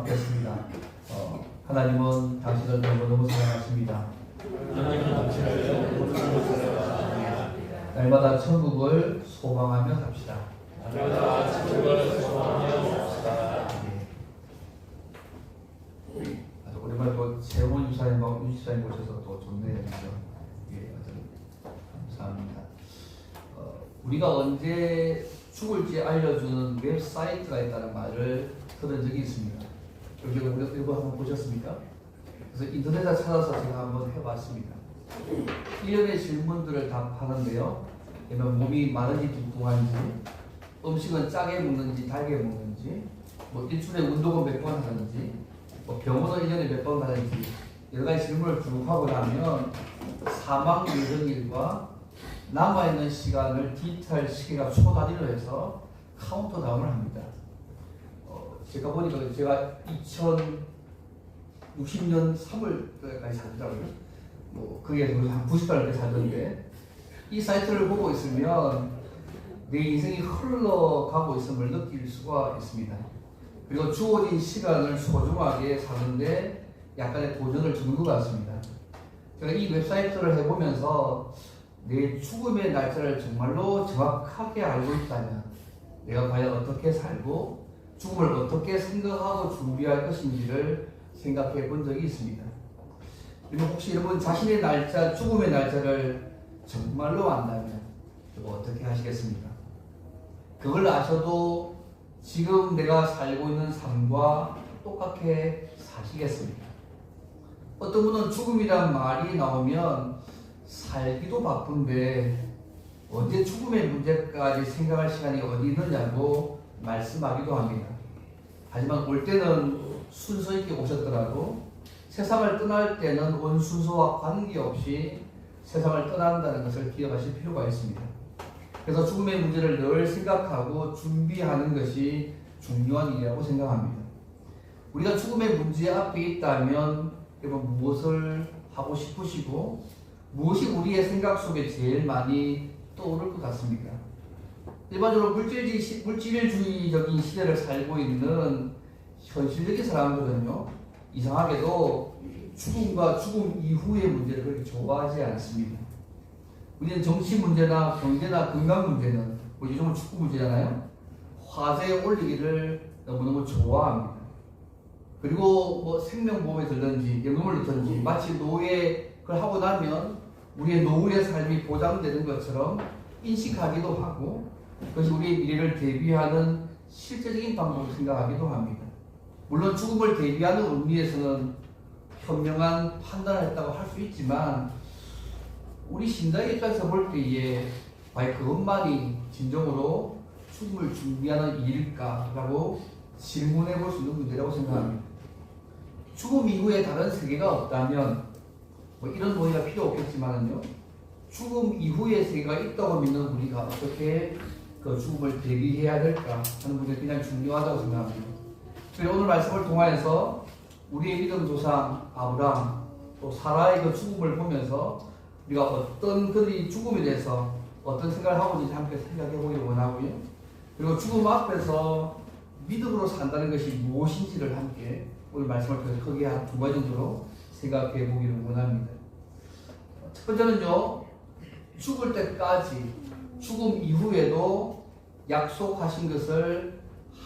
받겠습니다. 하나님은 당신을 너무너무 사랑하십니다. 날마다 천국을 소망하며 삽시다. 아주 오랜만에 또 세훈 유사님하고 윤 집사님 모셔서 또 좋네요. 예, 아주 감사합니다. 우리가 언제 죽을지 알려주는 웹사이트가 있다는 말을 들은 적이 있습니다. 여기 이거 한번 보셨습니까? 그래서 인터넷에 찾아서 제가 한번 해봤습니다. 1년의 질문들을 답하는데요. 그러면 몸이 마른지 뚱뚱한지, 음식은 짜게 먹는지 달게 먹는지, 뭐 일주일에 운동은 몇 번 하는지, 뭐 병원은 1년에 몇 번 가는지 여러 가지 질문을 쭉 하고 나면 사망 예정일과 남아있는 시간을 디지털 시계가 초단위로 해서 카운트다운을 합니다. 제가 보니까 제가 2060년 3월까지 살더라고요. 뭐 그게 한 90달러까지 살던데 이 사이트를 보고 있으면 내 인생이 흘러가고 있음을 느낄 수가 있습니다. 그리고 주어진 시간을 소중하게 사는데 약간의 도전을 주는 것 같습니다. 제가 이 웹사이트를 해보면서 내 죽음의 날짜를 정말로 정확하게 알고 있다면 내가 과연 어떻게 살고 죽음을 어떻게 생각하고 준비할 것인지를 생각해 본 적이 있습니다. 그리고 혹시 여러분 자신의 날짜, 죽음의 날짜를 정말로 안다면 어떻게 하시겠습니까? 그걸 아셔도 지금 내가 살고 있는 삶과 똑같게 사시겠습니까? 어떤 분은 죽음이란 말이 나오면 살기도 바쁜데 언제 죽음의 문제까지 생각할 시간이 어디 있느냐고 말씀하기도 합니다. 하지만 올 때는 순서 있게 오셨더라도 세상을 떠날 때는 온 순서와 관계없이 세상을 떠난다는 것을 기억하실 필요가 있습니다. 그래서 죽음의 문제를 늘 생각하고 준비하는 것이 중요한 일이라고 생각합니다. 우리가 죽음의 문제 앞에 있다면 여러분 무엇을 하고 싶으시고 무엇이 우리의 생각 속에 제일 많이 떠오를 것 같습니까? 일반적으로 물질주의적인 시대를 살고 있는 현실적인 사람들은요, 이상하게도 죽음과 죽음 이후의 문제를 그렇게 좋아하지 않습니다. 우리는 정치 문제나 경제나 건강 문제는 요즘은 축구 문제잖아요. 화제에 올리기를 너무너무 좋아합니다. 그리고 뭐 생명보험에 들든지 연금을 넣든지 마치 노예를 하고 나면 우리의 노후의 삶이 보장되는 것처럼 인식하기도 하고 그것이 우리의 미래를 대비하는 실제적인 방법으로 생각하기도 합니다. 물론 죽음을 대비하는 의미에서는 현명한 판단을 했다고 할 수 있지만 우리 신자의 입장에서 볼 때에 과연 그것만이 진정으로 죽음을 준비하는 일일까라고 질문해 볼 수 있는 문제라고 생각합니다. 죽음 이후에 다른 세계가 없다면 뭐 이런 논의가 필요 없겠지만요. 죽음 이후의 세계가 있다고 믿는 우리가 어떻게 그 죽음을 대비해야 될까 하는 문제가 굉장히 중요하다고 생각합니다. 그래서 오늘 말씀을 통하여서 우리의 믿음 조상 아브라함 또 사라의 그 죽음을 보면서 우리가 어떤 그들이 죽음에 대해서 어떤 생각을 하고 있는지 함께 생각해 보기를 원하고요. 그리고 죽음 앞에서 믿음으로 산다는 것이 무엇인지를 함께 오늘 말씀을 통해서 크게 한 두 가지 정도로 생각해 보기를 원합니다. 첫 번째는요, 죽을 때까지 죽음 이후에도 약속하신 것을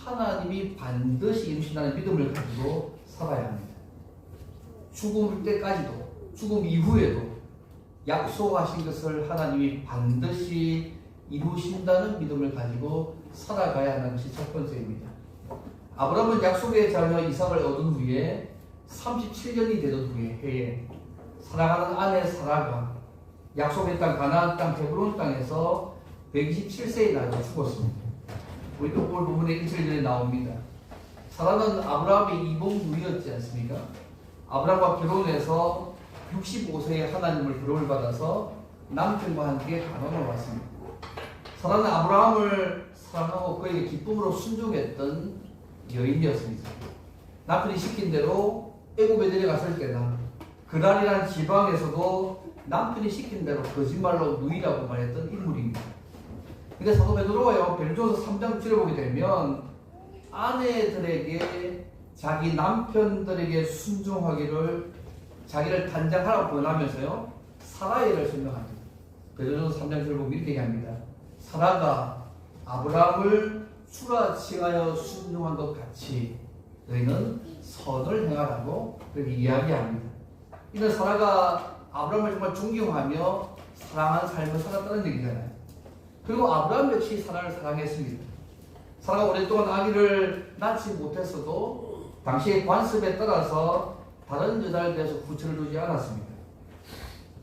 하나님이 반드시 이루신다는 믿음을 가지고 살아야 합니다. 죽을 때까지도 죽음 이후에도 약속하신 것을 하나님이 반드시 이루신다는 믿음을 가지고 살아가야 하는 것이 첫 번째입니다. 아브라함은 약속의 자녀 이삭을 얻은 후에 37년이 되던 후에 해에 사랑하는 아내 사라가 약속의 땅 가나안 땅 헤브론 땅에서 127세의 나이로 죽었습니다. 우리도 오늘 부분에 1절에 나옵니다. 사라는 아브라함의 이복누이였지 않습니까? 아브라함과 결혼해서 65세에 하나님을 부름을 받아서 남편과 함께 가나안으로 왔습니다. 사라는 아브라함을 사랑하고 그에게 기쁨으로 순종했던 여인이었습니다. 남편이 시킨 대로 애굽에 내려갔을 때나 그랄이라는 지방에서도 남편이 시킨 대로 거짓말로 누이라고 말했던 인물입니다. 근데 사도 베드로가요, 베드로전서 3장 줄여보게 되면 아내들에게 자기 남편들에게 순종하기를 자기를 단장하라고 권하면서요 사라의 설명합니다. 베드로전서 3장 7절 보면 이렇게 얘기합니다. 사라가 아브라함을 추라칭하여 순종한 것 같이 너희는 선을 행하라고 그렇게 이야기합니다. 이는 사라가 아브라함을 정말 존경하며 사랑하는 삶을 살았다는 얘기잖아요. 그리고 아브라함 역시 사라를 사랑했습니다. 사라가 오랫동안 아기를 낳지 못했어도 당시의 관습에 따라서 다른 여자에 대해서 구처를 두지 않았습니다.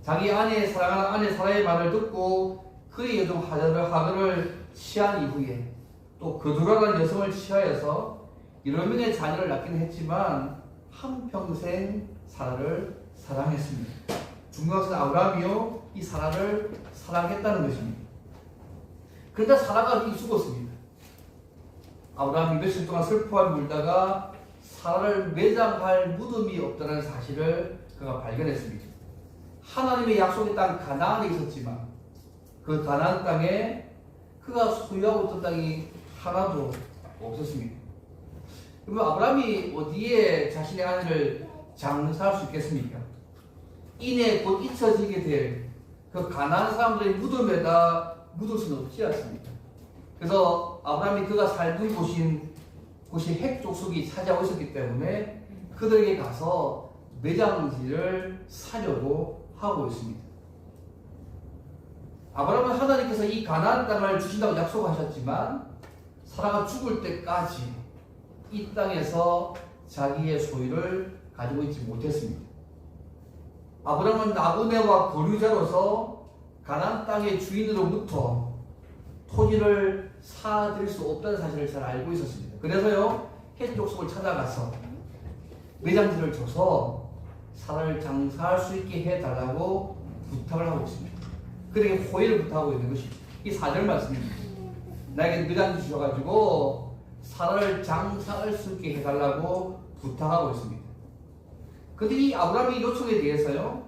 자기 사랑하는 아내 사라의 말을 듣고 그의 여종 하거를 취한 이후에 또 그두라라는 여성을 취하여서 여러 명의 자녀를 낳긴 했지만 한평생 사라를 사랑했습니다. 중요한 것은 아브라함이요 이 사라를 사랑했다는 것입니다. 그런데 사라가 이렇게 죽었습니다. 아브라함이 며칠 동안 슬퍼하며 울다가 사라를 매장할 무덤이 없다는 사실을 그가 발견했습니다. 하나님의 약속의 땅 가나안에 있었지만 그 가나안 땅에 그가 소유하고 있던 땅이 하나도 없었습니다. 그러면 아브라함이 어디에 자신의 아내를 장사할 수 있겠습니까? 이내 곧 잊혀지게 될 그 가나안 사람들의 무덤에다 묻을 수는 없지 않습니까? 그래서 아브라함이 그가 살던 곳이 핵 족속이 차지하고 있었기 때문에 그들에게 가서 매장지를 사려고 하고 있습니다. 아브라함은 하나님께서 이 가나안 땅을 주신다고 약속하셨지만 사라가 죽을 때까지 이 땅에서 자기의 소유를 가지고 있지 못했습니다. 아브라함은 나그네와 거류자로서 가나안 땅의 주인으로부터 토지를 사들일 수 없다는 사실을 잘 알고 있었습니다. 그래서요 헷 족속을 찾아가서 매장지를 줘서 사라를 장사할 수 있게 해달라고 부탁을 하고 있습니다. 그에게 호의를 부탁하고 있는 것이 이 4절 말씀입니다. 나에게 매장지 주셔가지고 사라를 장사할 수 있게 해달라고 부탁하고 있습니다. 그런데 이 아브라함의 요청에 대해서요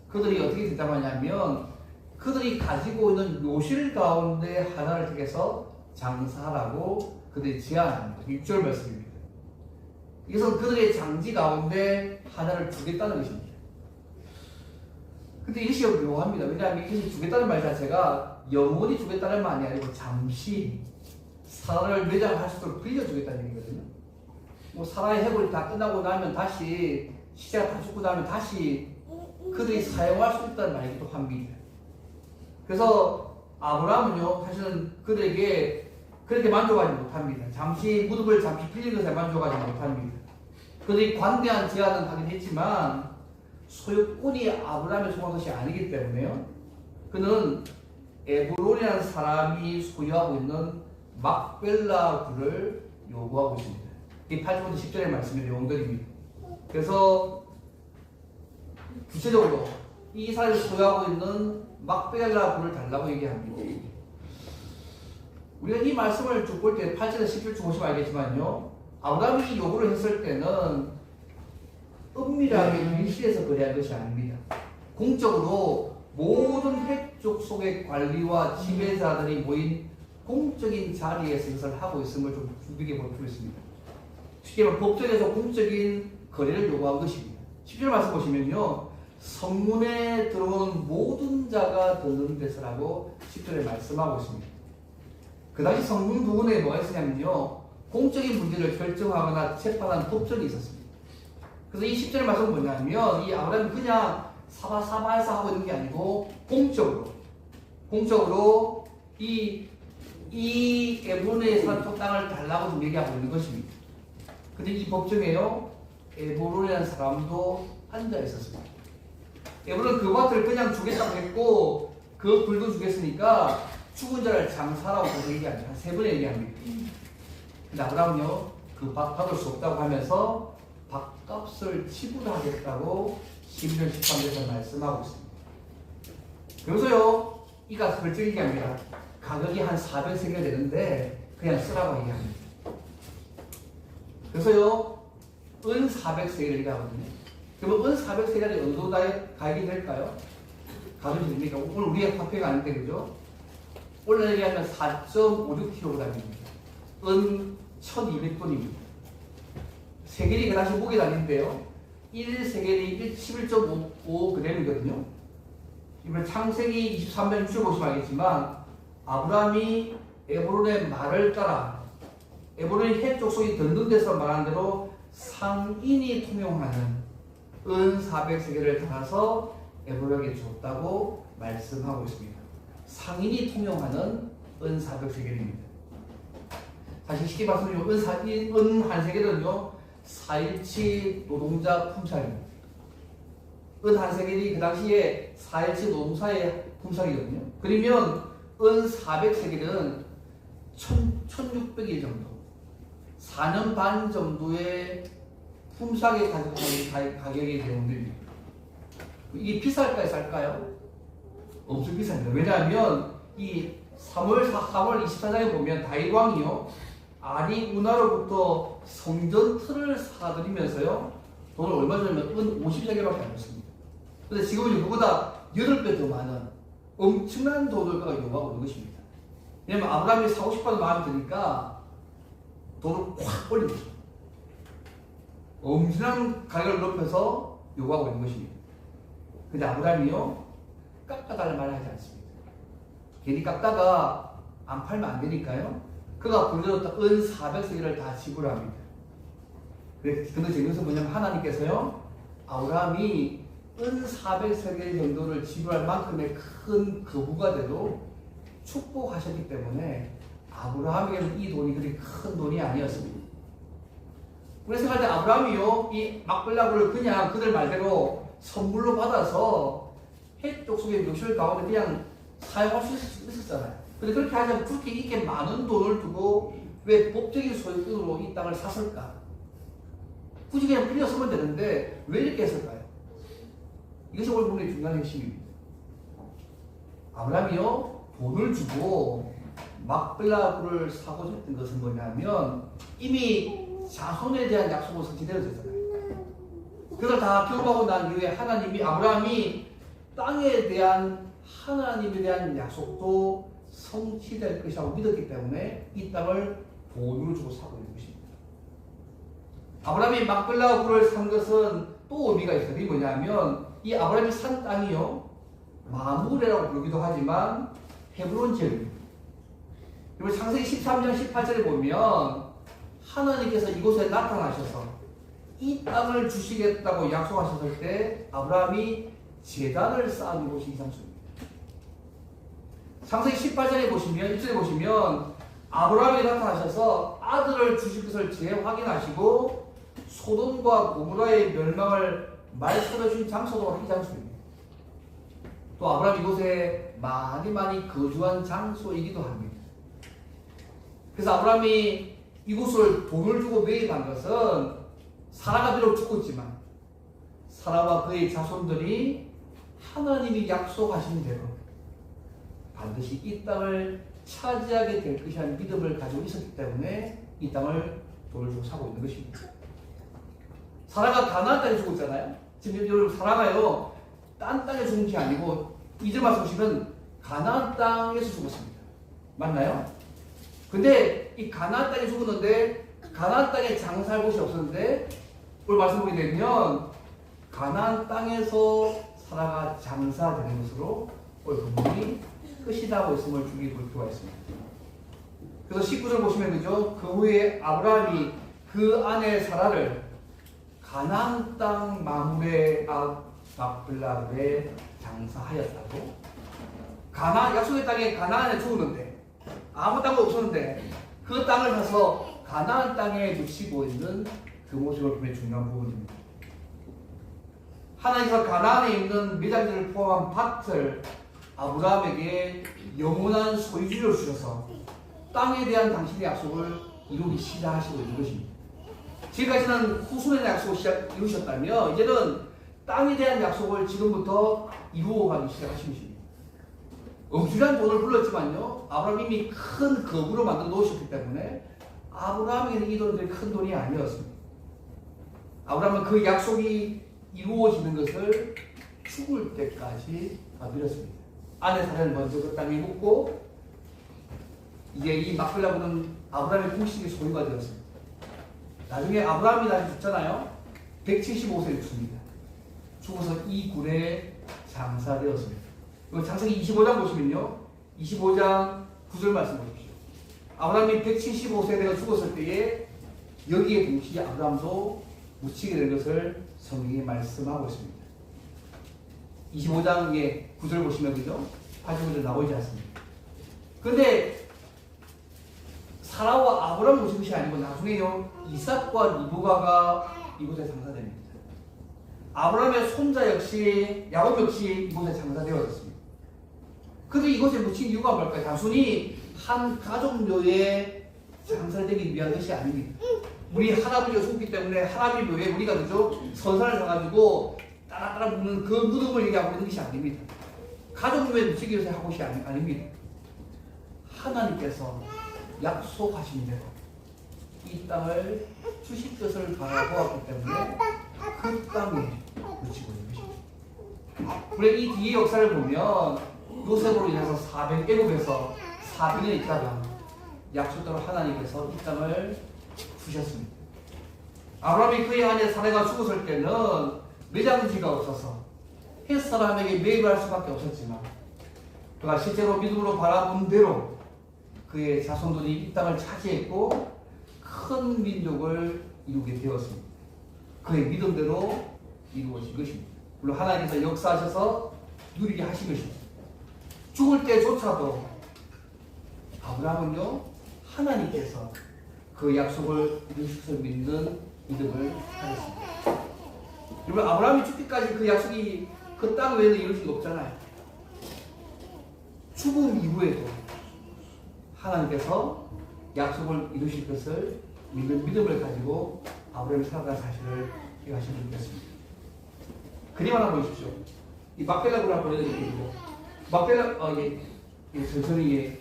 그들이 어떻게 대답하냐면 그들이 가지고 있는 묘실 가운데 하나를 택해서 장사하라고 그들이 제안합니다. 6절 말씀입니다. 이것은 그들의 장지 가운데 하나를 주겠다는 것입니다. 근데 이것이 묘합니다. 왜냐하면 이것이 주겠다는 말 자체가 영원히 주겠다는 말이 아니고 잠시 사라를 매장할 수 있도록 빌려주겠다는 얘기거든요. 뭐 사라의 해골이 다 끝나고 나면 다시 시체가 다 죽고 나면 다시 그들이 사용할 수 있다는 말이기도 합니다. 그래서 아브라함은요 사실은 그들에게 그렇게 만족하지 못합니다. 무덤을 잠시 빌린 것에 만족하지 못합니다. 그들이 관대한 제안은 하긴 했지만 소유권이 아브라함의 소유한 것이 아니기 때문에요 그는 에브론이라는 사람이 소유하고 있는 막벨라 굴을 요구하고 있습니다. 이 8절부터 10절의 말씀의 내용들입니다. 그래서 구체적으로 이 사람이 소유하고 있는 막벨라 굴을 달라고 얘기합니다. 우리가 이 말씀을 쭉 볼 때 8절에서 10절 쭉 보시면 알겠지만요 아브라함이 이 요구를 했을 때는 은밀하게 밀실에서 거래한 것이 아닙니다. 공적으로 모든 핵족 속의 관리와 지배자들이 모인 공적인 자리에서 이것을 하고 있음을 좀 주비게 볼 필요가 있습니다. 쉽게 말하면 법정에서 공적인 거래를 요구한 것입니다. 10절 말씀 보시면요 성문에 들어오는 모든 자가 듣는 데서라고 10절에 말씀하고 있습니다. 그 당시 성문 부분에 뭐가 있었냐면요 공적인 문제를 결정하거나 재판하는 법정이 있었습니다. 그래서 이 10절의 말씀은 뭐냐면 이 아브라함이 그냥 사바사바해서 하고 있는 게 아니고 공적으로 이 에브론의 산토 땅을 달라고 좀 얘기하고 있는 것입니다. 근데 이 법정에요 에브론이라는 사람도 앉아 있었습니다. 에브론은 그 밭을 그냥 주겠다고 했고 그 굴도 주겠으니까 죽은 자를 장사라고 얘기합니다. 한 3번 얘기합니다. 근데 아브라함은요 그 밭 받을 수 없다고 하면서 밭값을 지불하겠다고 11절 13절에서 말씀하고 있습니다. 그래서요 이가 설정 얘기합니다. 가격이 한 400세겔 되는데 그냥 쓰라고 얘기합니다. 그래서요 은 400세겔을 얘기하거든요. 그러면 은 400세겔이 어느 정도 가격이 될까요? 가격이 됩니까? 오늘 우리의 화폐가 아닌데 그죠? 오늘 얘기하면 4.56kg입니다. 은 1200돈입니다. 세겔이 그 당시 무게 단위인데요. 1세겔이 11.5g이거든요. 이번 창세기 23장 6절 보시면 알겠지만 아브라함이 에브론의 말을 따라 에브론이 헷 족속이 던든 데서 말한 대로 상인이 통용하는 은 400세겔을 달아서 에브론에게 줬다고 말씀하고 있습니다. 상인이 통용하는 은 400세겔입니다. 다시 쉽게 말씀드리면 은 한 세겔은요 4일치 노동자 품삯입니다. 은 한 세겔이 그 당시에 4일치 노동사의 품삯이거든요. 그러면 은 400세겔은 1600일 정도 4년 반 정도의 품삯의 가격이 되는 이게 비쌀까요? 쌀까요? 엄청 비쌉니다. 왜냐하면 이 3월 24장에 보면 다윗왕이요 아리 운하로부터 성전 틀을 사들이면서요 돈을 얼마 주냐면 은 50세겔밖에 안 줬습니다. 근데 지금은 그보다 8배 더 많은 엄청난 돈을 그가 요구하고 있는 것입니다. 왜냐하면 아브라함이 사고 싶어도 마음이 드니까 돈을 확 올린 거죠. 엄청난 가격을 높여서 요구하고 있는 것입니다. 근데 아브라함이요 깎아달라는 말을 하지 않습니다. 괜히 깎다가 안 팔면 안 되니까요 그가 불려줬던 은 400세겔을 다 지불합니다. 근데 재밌는 것은 뭐냐면 하나님께서요 아브라함이 은 400세겔 정도를 지불할 만큼의 큰 거부가 돼도 축복하셨기 때문에 아브라함에게는 이 돈이 그렇게 큰 돈이 아니었습니다. 우리 생각할 때 아브라함이요 이 막벨라고를 그냥 그들 말대로 선물로 받아서 헷 족속의 묘실 가운데 그냥 사용할 수 있었잖아요. 근데 그렇게 하자면 그렇게 이렇게 많은 돈을 두고 왜 법적인 소유권으로 이 땅을 샀을까? 굳이 그냥 빌렸으면 되는데 왜 이렇게 했을까요? 이것이 오늘 본문의 중요한 핵심입니다. 아브라함이요 돈을 주고 막벨라굴을 사고자 했던 것은 뭐냐면 이미 자손에 대한 약속은 성취되어졌잖아요. 그걸 다 경험하고 난 이후에 하나님이 아브라함이 땅에 대한 하나님에 대한 약속도 성취될 것이라고 믿었기 때문에 이 땅을 돈으로 주고 사고 있는 것입니다. 아브라함이 막벨라 굴을 산 것은 또 의미가 있어요. 그게 뭐냐면 이 아브라함이 산 땅이요 마므레라고 부르기도 하지만 헤브론 지역입니다. 그리고 창세기 13장 18절에 보면 하나님께서 이곳에 나타나셔서 이 땅을 주시겠다고 약속하셨을 때 아브라함이 제단을 쌓은 곳이 이상수입니다. 창세기 18장에 보시면 1절에 보시면 아브라함이 나타나셔서 아들을 주실 것을 재확인하시고 소돔과 고모라의 멸망을 말씀해 주신 장소도 이 장소입니다. 또 아브라함이 이곳에 많이 거주한 장소이기도 합니다. 그래서 아브라함이 이곳을 돈을 주고 매입한 것은 사라가 비록 죽었지만 사라와 그의 자손들이 하나님이 약속하신 대로 반드시 이 땅을 차지하게 될 것이라는 믿음을 가지고 있었기 때문에 이 땅을 돈을 주고 사고 있는 것입니다. 사라가 가나안 땅에 죽었잖아요. 지금 여러분 사라가요 딴 땅에 죽은 게 아니고 이제 말씀하시면 가나안 땅에서 죽었습니다. 맞나요? 근데 이 가나안 땅에 죽었는데 가나안 땅에 장사할 곳이 없었는데 오늘 말씀 보게 되면 가나안 땅에서 사라가 장사되는 것으로 오늘 본문이 끝이라고 있음을 주기 볼 필요가 있습니다. 그래서 19절 보시면 그죠? 그 후에 아브라함이 그 아내 사라를 가나안 땅 마므레 막벨라에 장사하였다고. 약속의 땅에 가나안에 죽었는데 아무 땅도 없었는데 그 땅을 사서 가나안 땅에 놓치고 있는 그 모습을 보면 중요한 부분입니다. 하나님께서 가나안에 있는 매장들을 포함한 밭을 아브라함에게 영원한 소유주를 주셔서 땅에 대한 당신의 약속을 이루기 시작하시고 있는 것입니다. 지금까지는 후손의 약속을 이루셨다면 이제는 땅에 대한 약속을 지금부터 이루어가기 시작하신 것입니다. 엄청난 돈을 불렀지만요 아브라함이 이미 큰 거부로 만들어 놓으셨기 때문에 아브라함에게는 이 돈들이 큰 돈이 아니었습니다. 아브라함은 그 약속이 이루어지는 것을 죽을 때까지 누렸습니다. 아내 사라를 먼저 그 땅에 묻고 이제 이 막벨라고는 아브라함의 공식의 소유가 되었습니다. 나중에 아브라함이 다시 죽잖아요. 175세에 죽습니다. 죽어서 이 굴에 장사되었습니다. 창세기 25장 보시면요. 25장 9절 말씀 보십시오. 아브라함이 175세가 죽었을 때에 여기에 동시에 아브라함도 묻히게 된 것을 성경이 말씀하고 있습니다. 25장의 9절 보시면 그죠? 89절 나오지 않습니다. 그런데 사라와 아브라함 모신 것이 아니고 나중에요 이삭과 리브가가 이곳에 장사됩니다. 아브라함의 손자 역시 야곱 역시 이곳에 장사되어졌습니다. 그런데 이곳에 묻힌 이유가 뭘까요? 단순히 한 가족묘에 장사되기 위한 것이 아닙니다. 우리 할아버지가 죽기 때문에 할아버지 묘에 우리가 그죠? 선산을 사가지고 따라따라 묻는 그 무덤을 얘기하고 있는 것이 아닙니다. 가족묘에 묻히기 위해서 하고 것이 아닙니다. 하나님께서 약속하신 대로 이 땅을 주실 것을 바라보았기 때문에 그 땅에 묻히고 있는 것입니다. 우리 이 뒤의 역사를 보면 요셉으로 인해서 애굽에서 400년 있다가 약속대로 하나님께서 이 땅을 주셨습니다. 아브라함이 그의 아내 사라가 죽었을 때는 매장지가 없어서 햇 사람에게 매입할 수밖에 없었지만 그가 실제로 믿음으로 바라본 대로 그의 자손들이 이 땅을 차지했고 큰 민족을 이루게 되었습니다. 그의 믿음대로 이루어진 것입니다. 물론 하나님께서 역사하셔서 누리게 하신 것입니다. 죽을 때조차도 아브라함은요 하나님께서 그 약속을 이루실 수 믿는 믿음을 하였습니다. 여러분 아브라함이 죽기까지 그 약속이 그 땅 외에는 이룰 수가 없잖아요. 죽음 이후에도 하나님께서 약속을 이루실 것을 믿는 믿음을 가지고 아브라함이 살아간 사실을 기억하시면 좋겠습니다. 그림 하나 보십시오. 이 막벨라 그룹 보여드릴게요. 막벨라 천천히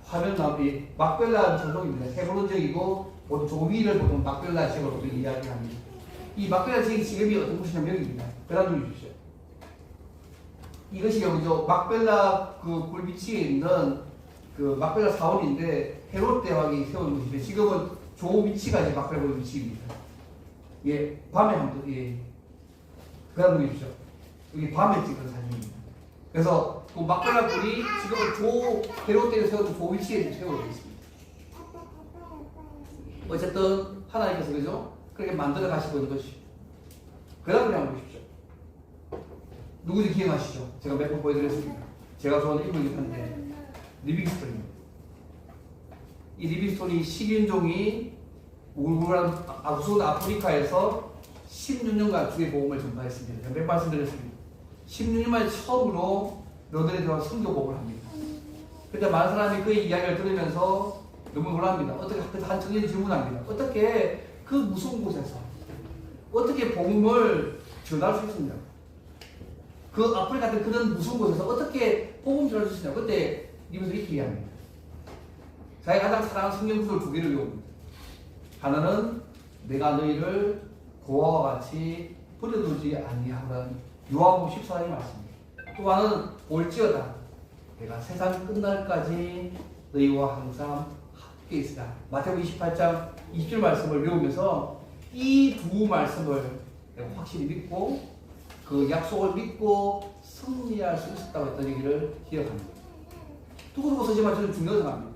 화면 나오기 막벨라 전통입니다. 헤브론적이고 보통 조위를 보통 막벨라 지역으로 이야기합니다. 이 막벨라 지역이 어떤 곳이냐면 여기입니다. 그다음 주십시오. 이것이 여기죠. 막벨라 그 굴 위치에 있는 그 막벨라 사원인데 헤롯 대왕이 세운 곳인데 지금은 조 위치가 이제 막벨라 굴 위치입니다. 예, 밤에 한번 그다음 주십시오. 여기 밤에 찍은 사진입니다. 그래서 그 막벨라 굴이 지금은 헤롯 대왕이 세운 조 위치에 세워져 있습니다. 어쨌든 하나님께서 그죠? 그렇게 만들어 가시고 있는 것이. 그 다음에 한번 보십시오. 누구지 기억하시죠? 제가 몇 번 보여드렸습니다. 제가 좋아하는 인물이긴 한데 리빙스톤입니다. 이 리빙스톤이 식인종이 우울한 아프리카 아프리카에서 16년간 주의 복음을 전파했습니다. 제가 몇 말씀드렸습니다. 16년만에 처음으로 너들에 들어가 선교복을 합니다. 그때 많은 사람이 그의 이야기를 들으면서 너무 놀랍니다. 어떻게 한 청년이 질문합니다. 어떻게 그 무서운 곳에서 어떻게 복음을 전할 수 있습니까? 그 아프리카 같은 그런 무서운 곳에서 어떻게 복음 전할 수 있느냐? 그때 이분들이 이렇게 이야기합니다. 자기가 가장 사랑하는 성경 구절 두 개를 외웁니다. 하나는 내가 너희를 고아와 같이 버려두지 아니하라는 요한복음 14장의 말씀입니다. 또 하나는 볼지어다 내가 세상 끝날까지 너희와 항상 함께 있으라. 마태복음 28장 20절 말씀을 외우면서 이 두 말씀을 내가 확실히 믿고 그 약속을 믿고 승리할 수 있었다고 했던 얘기를 기억합니다. 누구도 쓰지만 저는 중요하다고 생각합니다.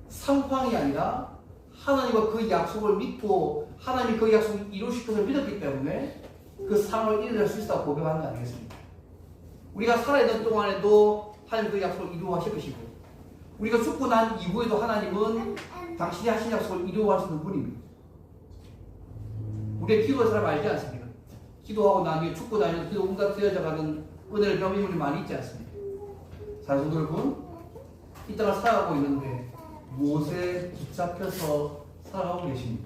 상황이 아니라 하나님과 그 약속을 믿고 하나님이 그 약속을 이루실 것을 믿었기 때문에 그 상황을 이뤄낼 수 있다고 고백하는 거 아니겠습니까? 우리가 살아있는 동안에도 하나님 그 약속을 이루어하실 것이고 우리가 죽고 난 이후에도 하나님은 당신이 하신 약속을 이루어하시는 분입니다. 우리가 기도할 사람 알지 않습니까? 기도하고 난 뒤에 죽고 나면 그 온갖 되어져가는 은혜를 경험한 인물이 많이 있지 않습니까? 사랑하는 여러분, 이 땅을 살아가고 있는데 무엇에 붙잡혀서 살아가고 계십니까?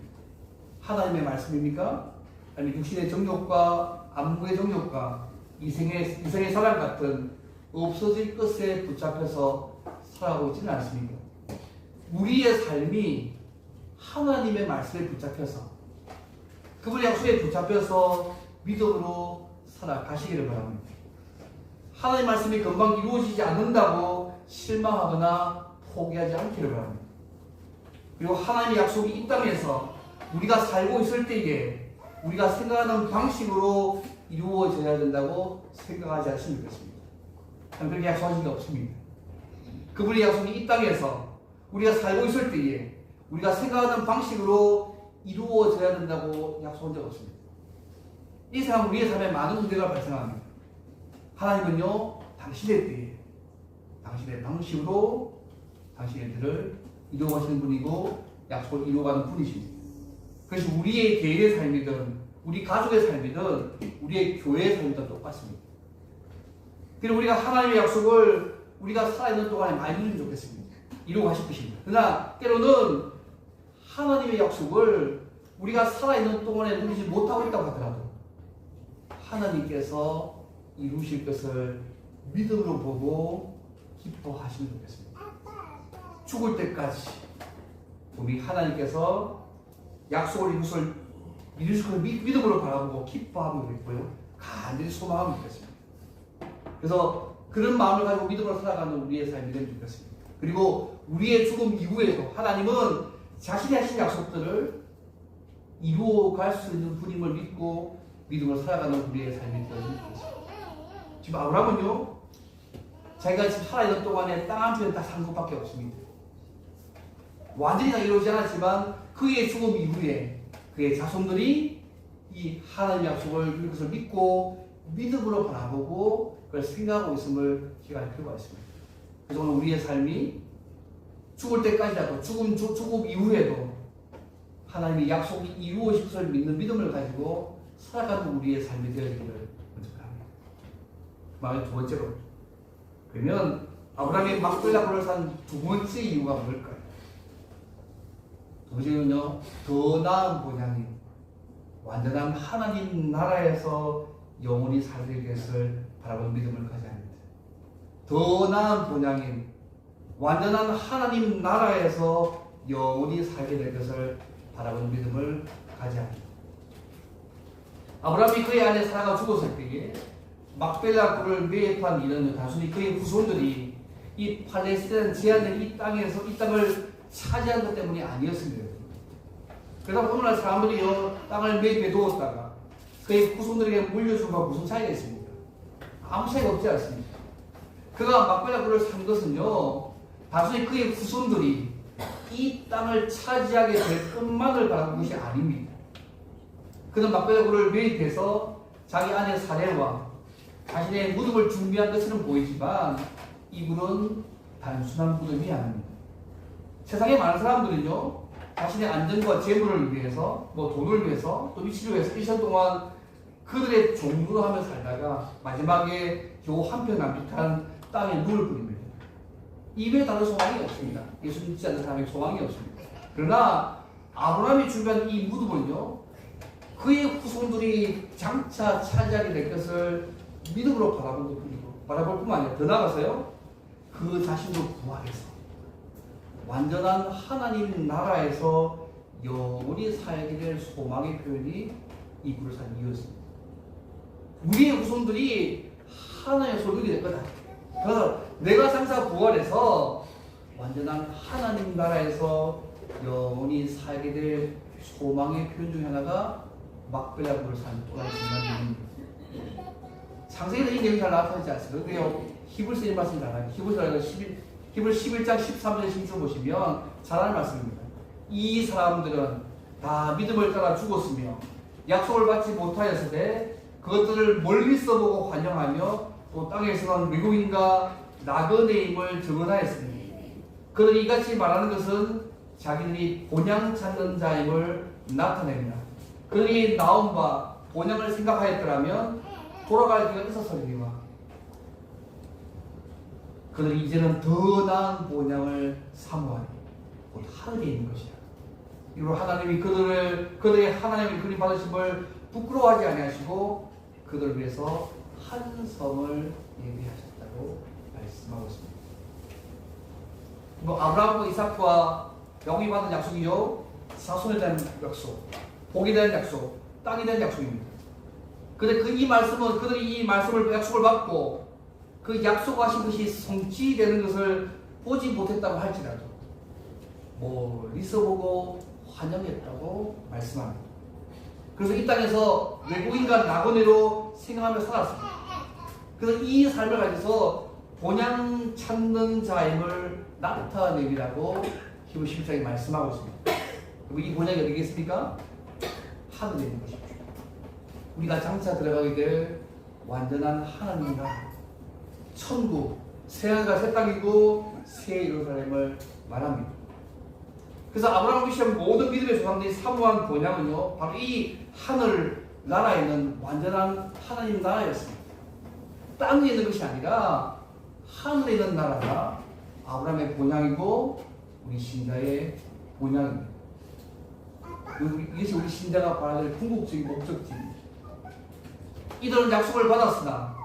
하나님의 말씀입니까? 아니면 육신의 정욕과 안목의 정욕과 이생의 사랑 같은 없어질 것에 붙잡혀서 살아가고 있지는 않습니까? 우리의 삶이 하나님의 말씀에 붙잡혀서 그분의 약속에 붙잡혀서 믿음으로 살아가시기를 바랍니다. 하나님의 말씀이 금방 이루어지지 않는다고 실망하거나 포기하지 않기를 바랍니다. 그리고 하나님의 약속이 이 땅에서 우리가 살고 있을 때에 우리가 생각하는 방식으로 이루어져야 된다고 생각하지 않으시면 좋겠습니다. 그렇게 약속하신 게 없습니다. 그분의 약속이 이 땅에서 우리가 살고 있을 때에 우리가 생각하는 방식으로 이루어져야 된다고 약속한 적 없습니다. 이 세상 우리의 삶에 많은 문제가 발생합니다. 하나님은요, 당신의 때에 당신의 방식으로 당신의 일을 이루어가시는 분이고 약속을 이루어가는 분이십니다. 그것이 우리의 개인의 삶이든 우리 가족의 삶이든 우리의 교회의 삶이든 똑같습니다. 그리고 우리가 하나님의 약속을 우리가 살아있는 동안에 많이 누리면 좋겠습니다. 이루어가실 것입니다. 그러나 때로는 하나님의 약속을 우리가 살아있는 동안에 누리지 못하고 있다고 하더라도 하나님께서 이루실 것을 믿음으로 보고 기뻐하시면 좋겠습니다. 죽을 때까지 우리 하나님께서 약속을 이루실 것을 믿음으로 바라보고 기뻐하면 되겠고요. 간절히 소망하면 되겠습니다. 그래서 그런 마음을 가지고 믿음으로 살아가는 우리의 삶이 되면 좋겠습니다. 그리고 우리의 죽음 이후에도 하나님은 자신이 하신 약속들을 이루어갈 수 있는 분임을 믿고 믿음으로 살아가는 우리의 삶이 되면 좋겠습니다. 지금 아브라함은요, 자기가 지금 살아있는 동안에 땅 한 편 딱 산 것밖에 없습니다. 완전히 다 이루어지지 않았지만 그의 죽음 이후에 그의 자손들이 이 하나님의 약속을 이룰 것을 믿고 믿음으로 바라보고 그걸 생각하고 있음을 기억할 필요가 있습니다. 그래서 오늘 우리의 삶이 죽을 때까지라도 죽음 이후에도 하나님의 약속이 이루어질 것을 믿는 믿음을 가지고 살아가는 우리의 삶이 되어지기를 먼저 바랍니다. 마음의 두 번째로, 그러면 아브라함이 막벨라굴을 산 두 번째 이유가 뭘까요? 두 번째는요, 더 나은 본향인 완전한 하나님 나라에서 영원히 살게 될 것을 바라보는 믿음을 가져야 합니다. 더 나은 본향인 완전한 하나님 나라에서 영원히 살게 될 것을 바라보는 믿음을 가져야 합니다. 아브라함이 그의 아내 사라가 죽었을 때에 막벨라 굴을 매입한 이는 단순히 그의 후손들이 이 팔레스타인 제한된 이 땅을 차지한 것 때문이 아니었습니다. 그래서 오늘날 사람들이 땅을 매입해 두었다가 그의 후손들에게 물려준 것과 무슨 차이가 있습니까? 아무 차이가 없지 않습니까? 그가 막벨라 굴을 산 것은요, 단순히 그의 후손들이 이 땅을 차지하게 될 것만을 바라본 것이 아닙니다. 그는 막벨라 굴을 매입해서 자기 아내 사레와 자신의 무덤을 준비한 것으로 보이지만 이분은 단순한 무덤이 아닙니다. 세상에 많은 사람들은요, 자신의 안전과 재물을 위해서, 돈을 위해서, 또 위치를 위해서 1년 동안 그들의 종로로 하며 살다가 마지막에 겨우 한편 남짓한 땅에 누울 뿐입니다. 이외에 다른 소망이 없습니다. 예수 믿지 않는 사람의 소망이 없습니다. 그러나 아브라함이 준비한 이 무덤은요, 그의 후손들이 장차 차지하게 될 것을 믿음으로 바라볼 뿐만 아니라 더 나아가서요, 그 자신도 구하겠어. 완전한 하나님 나라에서 영원히 살게 될 소망의 표현이 이 굴을 산 이유였습니다. 우리의 후손들이 하나님의 소유가 될 거다. 그래서 내가 장차 부활해서 완전한 하나님 나라에서 영원히 살게 될 소망의 표현 중 하나가 막벨라 굴을 산 또다시 인간입니다. 창세기에는 이 내용이 잘 나타나지 않습니다. 그런데요, 히브리서 말씀이 나와요. 히브리 11장 13절 16절 보시면 잘하는 말씀입니다. 이 사람들은 다 믿음을 따라 죽었으며 약속을 받지 못하였을 때 그것들을 멀리서 보고 환영하며 또 땅에서는 외국인과 나그네임을 증언하였으니 그들이 이같이 말하는 것은 자기들이 본향 찾는 자임을 나타냅니다. 그들이 나온 바 본향을 생각하였더라면 돌아갈 기가 있었으리니와 그들이 이제는 더 나은 본향을 사모하니 곧 하늘에 있는 것이야. 이로 하나님이 그들의 하나님의 그리 받으심을 부끄러워하지 아니하시고 그들을 위해서 한 성을 예비하셨다고 말씀하고 있습니다. 아브라함과 이삭과 영이 받은 약속이요, 자손에 대한 약속, 복에 대한 약속, 땅에 대한 약속입니다. 그런데 그들이 이 말씀을 약속을 받고 그 약속하신 것이 성취되는 것을 보지 못했다고 할지라도 멀리서 보고 환영했다고 말씀합니다. 그래서 이 땅에서 외국인과 나그네로 생활하며 살았습니다. 그래서 이 삶을 가지고서 본향 찾는 자임을 나타내기라고 히브리 11장에 말씀하고 있습니다. 그리고 이 본향이 어디 있습니까? 하늘에 있는 것입니다. 우리가 장차 들어가게 될 완전한 하나님 나라, 천국, 새하늘과 새 땅이고 새 예루살렘을 말합니다. 그래서 아브라함을 비롯한 모든 믿음의 조상들이 사모한 본향은요, 바로 이 하늘 나라에 있는 완전한 하나님 나라였습니다. 땅에 있는 것이 아니라 하늘에 있는 나라가 아브라함의 본향이고 우리 신자의 본향입니다. 이것이 우리 신자가 바라야 될 궁극적인 목적지입니다. 이들은 약속을 받았으나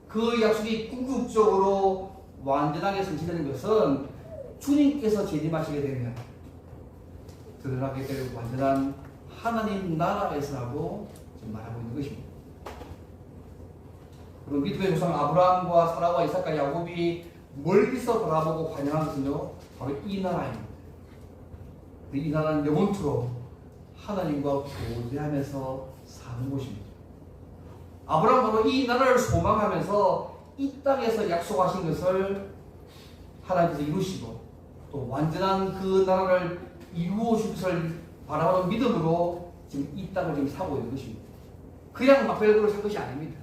그 약속이 궁극적으로 완전하게 성취되는 것은 주님께서 재림하시게 되면 드러나게 될 완전한 하나님 나라에서라고 지금 말하고 있는 것입니다. 그리고 믿음의 조상 아브라함과 사라와 이삭과 야곱이 멀리서 바라보고 환영한 것은요, 바로 이 나라입니다. 이 나라는 영원토록 하나님과 교제하면서 사는 곳입니다. 아브라함은 바로 이 나라를 소망하면서 이 땅에서 약속하신 것을 하나님께서 이루시고 또 완전한 그 나라를 이루어 줄 것을 바라보는 믿음으로 지금 이 땅을 지금 사고 있는 것입니다. 그냥 막별거로 살 것이 아닙니다.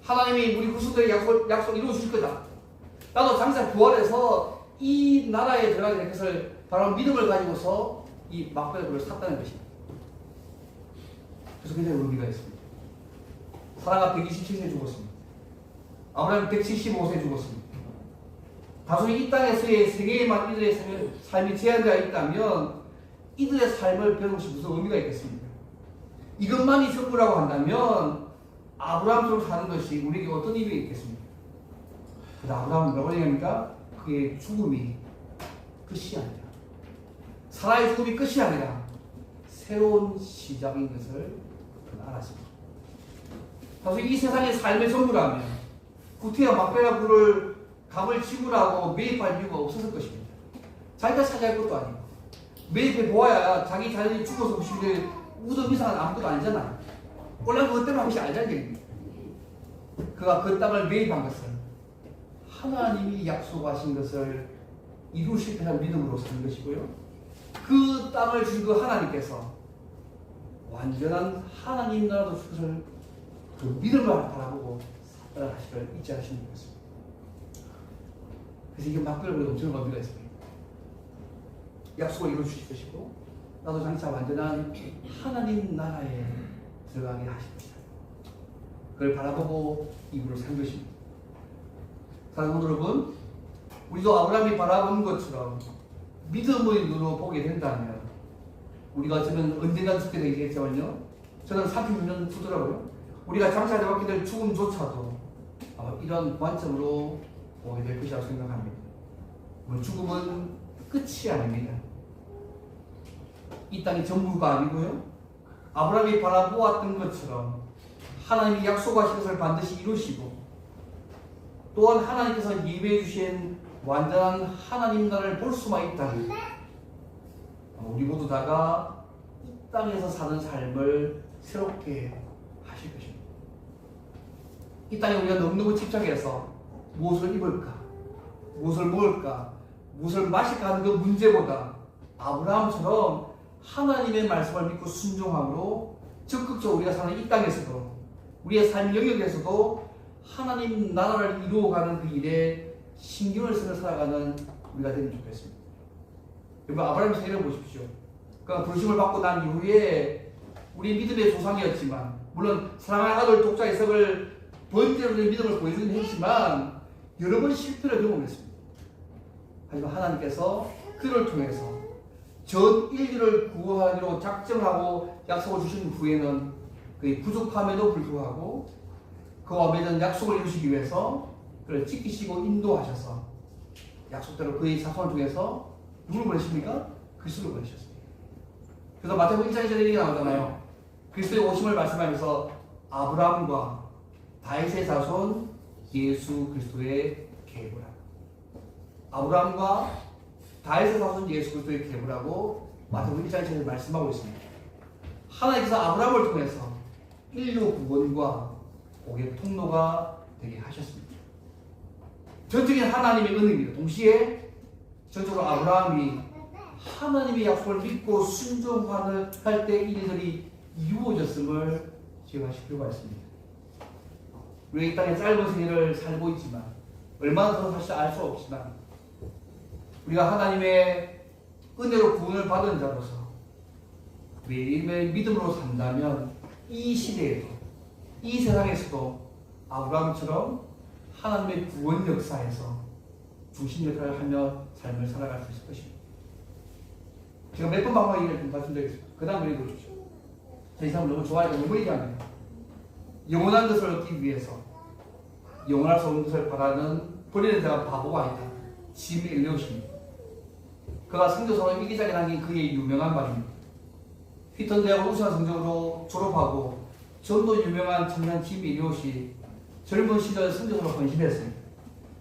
하나님이 우리 후손들의 약속 이루어 주실 거다. 나도 장차 부활해서 이 나라에 들어가게 될 것을 바라보는 믿음을 가지고서 이 막별거를 샀다는 것입니다. 그래서 굉장히 의미가 있습니다. 사라가 127세에 죽었습니다. 아브라함이 175세에 죽었습니다. 다소히 이 땅에서의 세계에만 이들의 삶이 제한되어 있다면 이들의 삶을 배우는 것이 무슨 의미가 있겠습니까? 이것만이 전부라고 한다면 아브라함처럼 사는 것이 우리에게 어떤 의미가 있겠습니까? 그래서 아브라함은 뭐라고 얘기합니까? 그의 죽음이 끝이 아니라, 사라의 죽음이 끝이 아니라 새로운 시작인 것을 그는 알았습니다. 사실 이 세상의 삶의 전부라면 구태여 막베라 굴을 감을 지구라고 매입할 이유가 없었을 것입니다. 자기가 차지할 것도 아니고 매입해 보아야 자기 자신이 죽어서 오시길 우도 이상한 아무것도 아니잖아요. 원래 그것 때문에 한 것이 아니라는 얘기입니다. 그가 그 땅을 매입한 것은 하나님이 약속하신 것을 이루실 때한 믿음으로 사는 것이고요. 그 땅을 주신 그 하나님께서 완전한 하나님 나라도 줄 것을 그 믿음을 바라보고 살아가시기를 잊지 않으시는 것입니다. 그래서 이게 막별로 엄청난 의미가 있습니다. 약속을 이루어 주실 것이고 나도 장차 완전한 하나님 나라에 들어가게 하실 것이다. 그걸 바라보고 이분을 산 것입니다. 사랑하는 여러분, 우리도 아브라함이 바라본 것처럼 믿음의 눈으로 보게 된다면 우리가 어쩌면 언젠가 죽게 되겠지만요, 저는 36년 후더라고요. 우리가 장차 받게 될 죽음조차도 아마 이런 관점으로 보게 될 것이라고 생각합니다. 죽음은 끝이 아닙니다. 이 땅이 전부가 아니고요, 아브라함이 바라보았던 것처럼 하나님이 약속하신 것을 반드시 이루시고 또한 하나님께서 예배해 주신 완전한 하나님 나라를 볼 수만 있다면 우리 모두 다가 이 땅에서 사는 삶을 새롭게 하실 것입니다. 이 땅에 우리가 너무너무 집착해서 무엇을 입을까, 무엇을 먹을까, 무엇을 마실까 하는 그 문제보다 아브라함처럼 하나님의 말씀을 믿고 순종함으로 적극적으로 우리가 사는 이 땅에서도 우리의 삶 영역에서도 하나님 나라를 이루어가는 그 일에 신경을 쓰며 살아가는 우리가 되면 좋겠습니다. 여러분, 아브라함의 세계를 보십시오. 그러니까 부르심을 받고 난 이후에 우리 믿음의 조상이었지만, 물론 사랑하는 아들 독자 이삭을 번제로 믿음을 보여주긴 했지만 여러 번 실패를 경험했습니다. 하지만 하나님께서 그를 통해서 전 인류를 구하기로 작정하고 약속을 주신 후에는 그의 부족함에도 불구하고 그와 맺은 약속을 이루시기 위해서 그를 지키시고 인도하셔서 약속대로 그의 자손을 통해서 누굴 보내십니까? 그리스도를 보내셨습니다. 그래서 마태복음 1장에 이렇게 나오잖아요. 그리스도의 오심을 말씀하면서 아브라함과 다윗의 자손 예수 그리스도의 계보라. 아브라함과 다윗의 자손 예수 그리스도의 계보라고 마태복음 1장에서 말씀하고 있습니다. 하나님께서 아브라함을 통해서 인류 구원과 복의 통로가 되게 하셨습니다. 전적인 하나님의 은혜입니다. 동시에 전적으로 아브라함이 하나님의 약속을 믿고 순종할 때 일들이 이루어졌음을 기억하실 필요가 있습니다. 우리가 이 땅에 짧은 생애를 살고 있지만 얼마나 더 사실 알 수 없지만 우리가 하나님의 은혜로 구원을 받은 자로서 매일매일 믿음으로 산다면 이 시대에도 이 세상에서도 아브라함처럼 하나님의 구원 역사에서 중심 역할을 하며 삶을 살아갈 수 있을 것입니다. 제가 몇 번 방송 얘기를 좀 말씀드리겠습니다. 그 다음 그리고 제 사람을 너무 좋아해서 너무 얘기합니다. 영원한 것을 얻기 위해서 영원할 수 없는 것을 바라는 버리는 자가 바보가 아니다. 짐 엘리엇입니다. 그가 선교사로 이기자에 남긴 그의 유명한 말입니다. 휘턴 대학을 우수한 성적으로 졸업하고 전도 유명한 청년 짐 엘리엇이 젊은 시절 선교사로 헌신했습니다.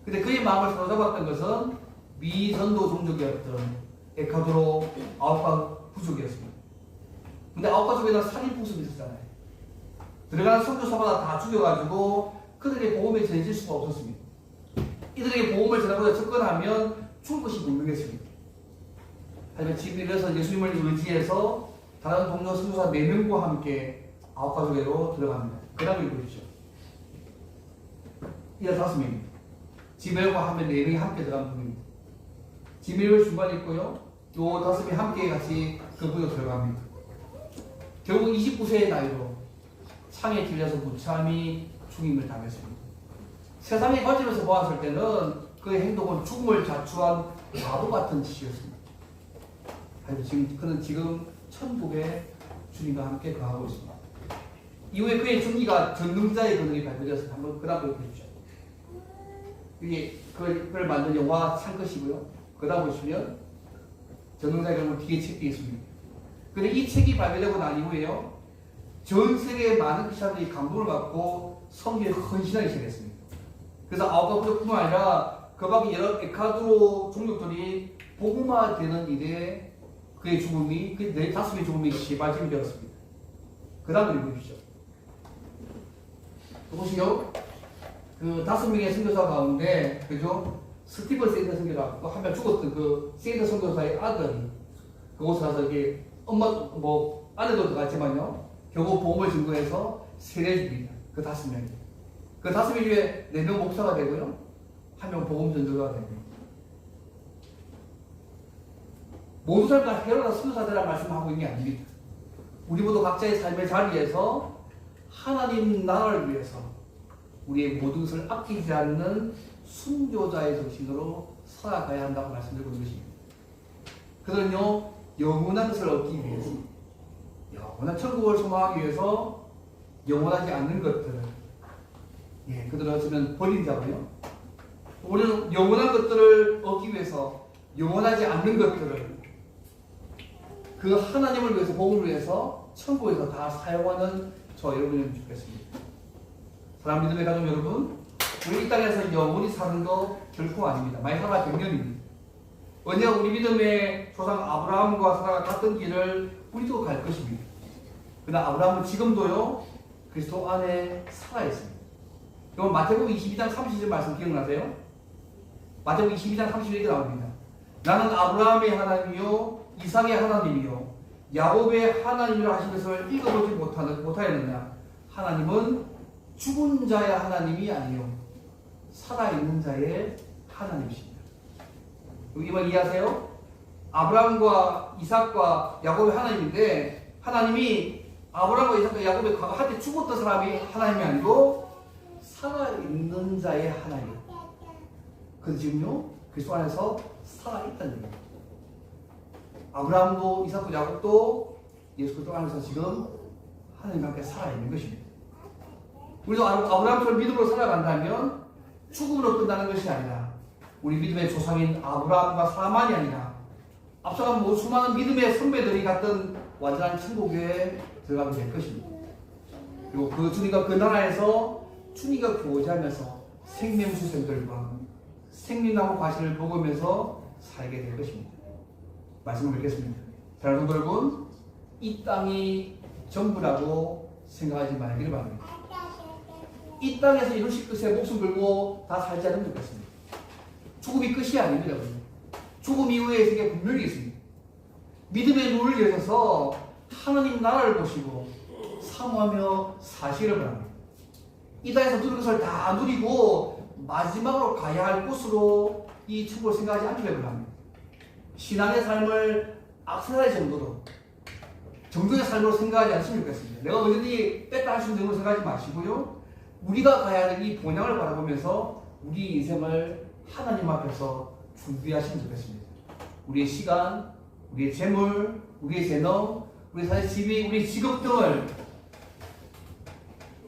근데 그의 마음을 사로잡았던 것은 미전도 종족이었던 에콰도르 아우파 부족이었습니다. 근데 아우파 쪽에는 살인 풍습이 있었잖아요. 들어가는 선교사마다 다 죽여가지고 그들에게 복음을 전해질 수가 없었습니다. 이들에게 복음을 전하고자 접근하면 죽을 것이 분명했습니다. 하지만 지금 이래서 예수님을 의지해서 다른 동료 선교사 4명과 함께 아우파 쪽으로 들어갑니다. 그 다음에 보십시오. 15명입니다. 지멜과 하면 4명이 함께 들어간 분입니다. 지멜을 중간에 있고요. 요 5명이 함께 같이 그 부로 들어갑니다. 결국 29세의 나이로 창에 길려서 무참히 죽임을 당했습니다. 세상의 관점에서 보았을 때는 그의 행동은 죽음을 자초한 바보 같은 짓이었습니다. 하지만 그는 지금 천국에 주님과 함께 거하고 있습니다. 이후에 그의 승리가 전능자의 권능이 발표되어서 한번 그 다음 보십시오. 이게 그걸 만든 영화 산 것이고요. 그 다음 보시면 전능자의 권능 뒤에 책이 있습니다. 근데 이 책이 발표되고 난 이후에요. 전 세계의 많은 크리스찬들이 감동을 받고 성경에 헌신하기 시작했습니다. 그래서 아우파 부족뿐만 아니라 그 밖에 여러 에콰도르 종족들이 복음화되는 일에 그의 죽음이, 그 5명의 죽음이 시발점이 되었습니다. 그 다음을 보십시오. 보시죠. 그 5명의 선교사 가운데, 그죠? 스티븐 세인더 선교사가 한 명 죽었던 그 세인더 선교사의 아들이 그곳에 가서 이렇게 엄마, 아내도 들어갔지만요. 결국 복음을 증거해서 세례줍니다. 그 5명이. 그 5명 중에 4명 목사가 되고요. 1명 복음 전도자가 되고요. 모두 사람다 헤로나 선교사들이라는 말씀을 하고 있는 게 아닙니다. 우리 모두 각자의 삶의 자리에서 하나님 나라를 위해서 우리의 모든 것을 아끼지 않는 순교자의 정신으로 살아가야 한다고 말씀드리고 있는 것입니다. 그들은요, 영원한 것을 얻기 위해서, 영원한 천국을 소망하기 위해서 영원하지 않는 것들을, 그들은 어쩌면 버린 자고요. 우리는 영원한 것들을 얻기 위해서 영원하지 않는 것들을 그 하나님을 위해서, 복음을 위해서 천국에서 다 사용하는 저 여러분이면 좋겠습니다. 사랑 믿음의 가족 여러분, 우리 이 땅에서 영원히 사는 거 결코 아닙니다. 많이 살아 100년입니다. 언젠가 우리 믿음의 조상 아브라함과 사라가 갔던 길을 우리도 갈 것입니다. 그러나 아브라함은 지금도요, 그리스도 안에 살아있습니다. 여러분, 마태복음 22장 30절 말씀 기억나세요? 마태복음 22장 30절에 나옵니다. 나는 아브라함의 하나님이요, 이삭의 하나님이요, 야곱의 하나님이라 하신 것을 읽어보지 못하였느냐? 하나님은 죽은 자의 하나님이 아니요, 살아있는 자의 하나님이십니다. 이 말 이해하세요? 아브라함과 이삭과 야곱의 하나님인데, 하나님이 아브라함과 이삭과 야곱의 한때 죽었던 사람이 하나님이 아니고 살아있는 자의 하나님. 그래서 지금요, 그리스도 안에서 살아있다는 얘기입니다. 아브라함도 이삭도 야곱도 예수 그리스도 안에서 지금 하나님과 함께 살아있는 것입니다. 우리도 아브라함처럼 믿음으로 살아간다면 죽음으로 끝나는 것이 아니라 우리 믿음의 조상인 아브라함과 사라만이 아니라 앞서간 수많은 믿음의 선배들이 갔던 완전한 천국에 들어가게 될 것입니다. 그리고 그 주님과 그 나라에서 주님과 교제하면서 생명수생들과 생명나무 과실을 먹으면서 살게 될 것입니다. 말씀을 드리겠습니다. 사랑하는 성도 여러분, 이 땅이 전부라고 생각하지 말기를 바랍니다. 이 땅에서 이루실 것에 목숨 걸고 다 살지 않으면 좋겠습니다. 죽음이 끝이 아닙니다. 죽음 이후의 세계 분명히 있습니다. 믿음의 눈을 열어서 하나님 나라를 보시고 사모하며 사시기를 바랍니다. 이 땅에서 누릴 것을 다 누리고 마지막으로 가야 할 곳으로 이 천국을 생각하지 않기를 바랍니다. 신앙의 삶을 악셀할 정도로 정도의 삶으로 생각하지 않으시면 좋겠습니다. 내가 언제든지 뺐다 할 수 있는 정도로 생각하지 마시고요. 우리가 가야 할 이 본향을 바라보면서 우리 인생을 하나님 앞에서 준비하시면 좋겠습니다. 우리의 시간, 우리의 재물, 우리의 재능, 우리 사회 지위, 우리 직업 등을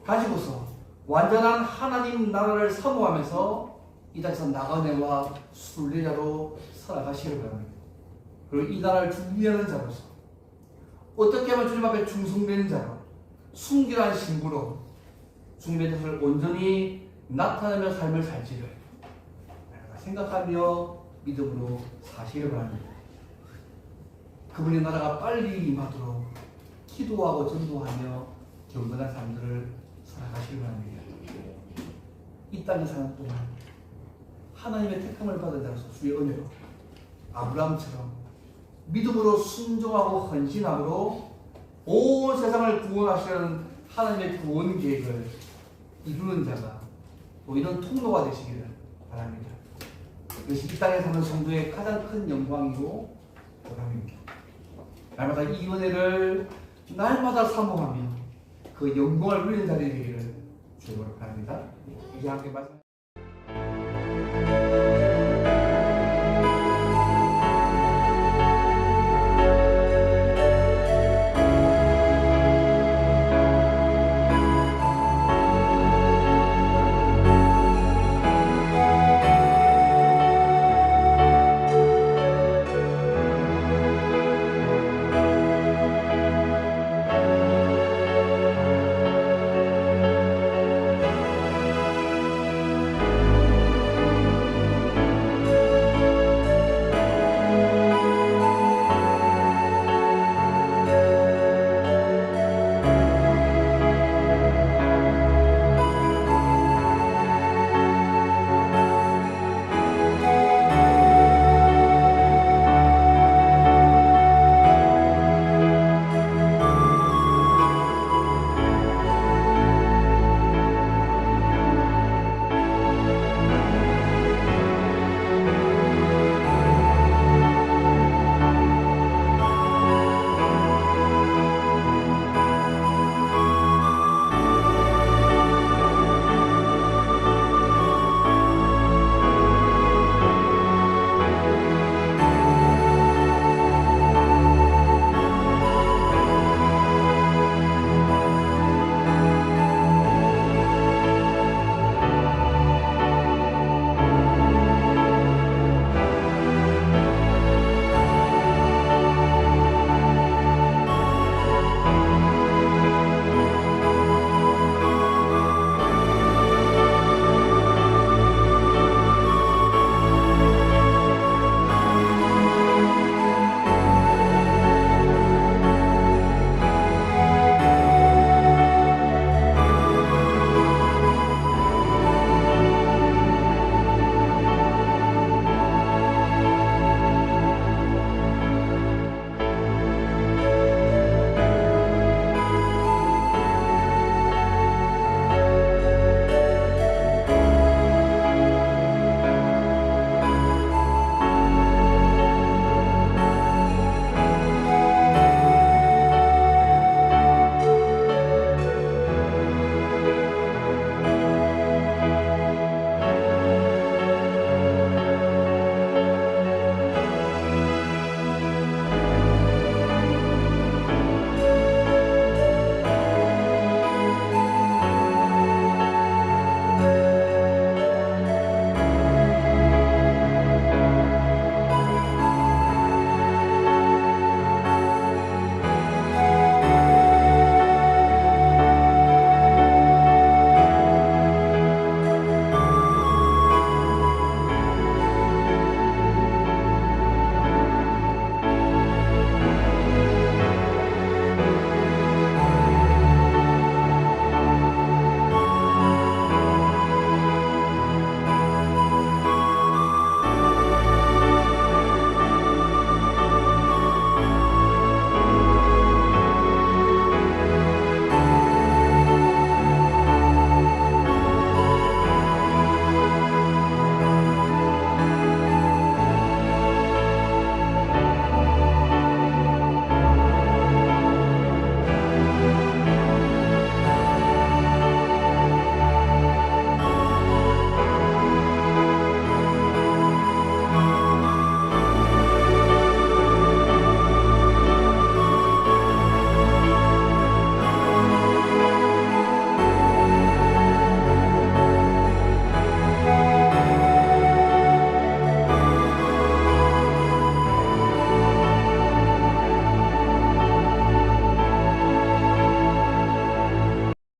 가지고서 완전한 하나님 나라를 사모하면서 이 땅에서 나그네와 순례자로 살아가시길 바랍니다. 그리고 이 나라를 준비하는 자로서 어떻게 하면 주님 앞에 충성되는 자로 순결한 신부로 주님의 뜻을 온전히 나타내며 삶을 살지를 생각하며 믿음으로 사시길 바랍니다. 그분의 나라가 빨리 임하도록 기도하고 전도하며 경건한 삶들을 살아가시길 바랍니다. 이 땅에 사는 동안 하나님의 택함을 받은 자로서 주의 은혜로 아브라함처럼 믿음으로 순종하고 헌신함으로 온 세상을 구원하시는 하나님의 구원 계획을 이루는 자가 또 이런 통로가 되시기를 바랍니다. 이것이 이 땅에 사는 성도의 가장 큰 영광이고 보람입니다. 날마다 이 은혜를 날마다 사모하며 그 영광을 누리는 자들이 되기를 주님으로 바랍니다. 이제 함께 말씀.